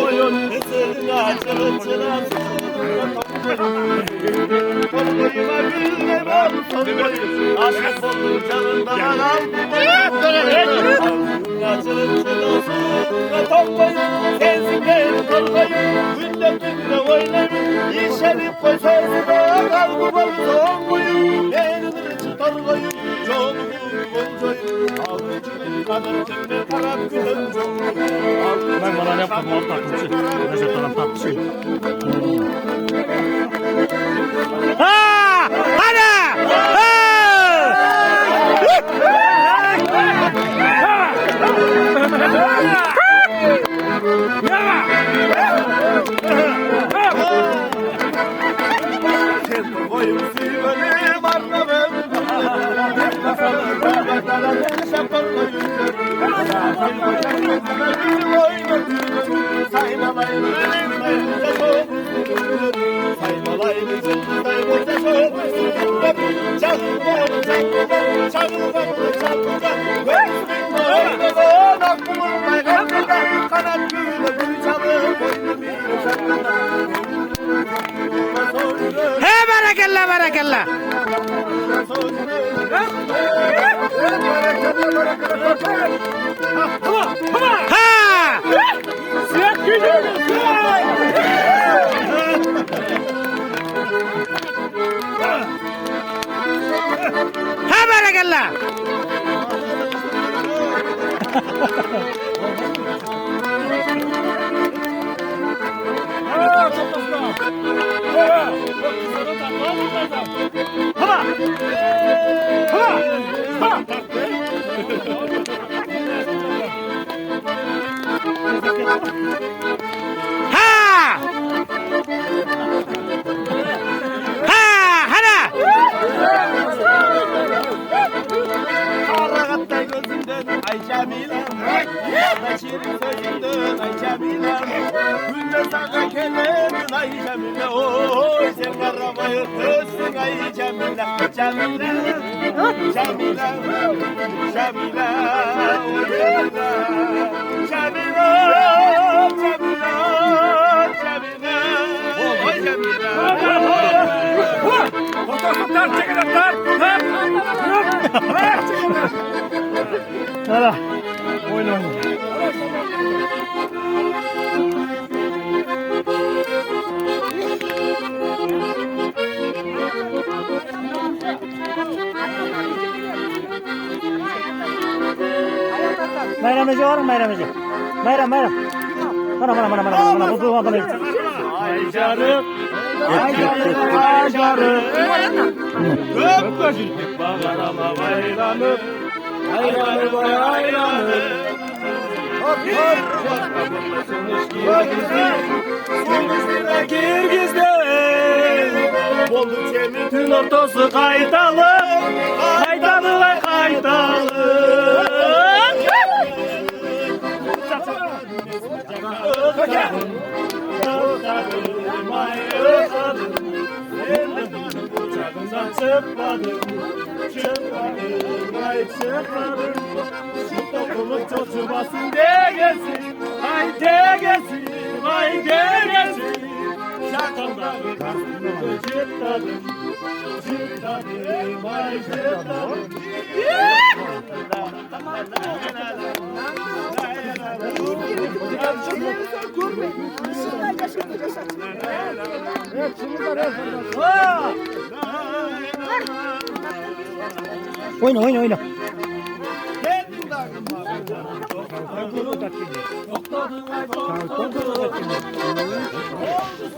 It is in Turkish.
koyun ısırına çırçına Koyuma güllemem koyun aşık oldum canından aldım çırçına top koyun sensin benim kol koyun gündem günde oynayın yeşerim koy sözüne kalbim ol son koyun benim için kol koyun çoğunun boncoyun avucunun kadar tümle karar kılın Ben bana ne yapalım alt takımcı. Recep Tayyip tatlısı. Ha! Hadi! Koyun sivri marnavım He barakallah barakallah. Ha! Ha barakallah. Ay Cemilem, şirin sözünden ay Cemilem, günde sana kelemin ay Cemile, oy sen karamayı tözsün ay Cemile, Cemile, Cemile, Cemile, oy Cemile, Cemile, Cemile, Cemile, oy Cemile. Tar çekil tar. Hala. Oynayalım. Bayramıcı var mı bayramıcı? Bayram. Bana. Bu duva bana. Ay canım. Ay canım. Öpmüştük babarama bayramı. Ayranı. Hop. Kirgiz'de Bolu Cemil'in ortası kaydalı. Kaydalı. Çıkmadım, şu topluluk çocuğmasın degesin, ay degesin, şakamları kastını çıtladım, ay çıtladım. Oyna.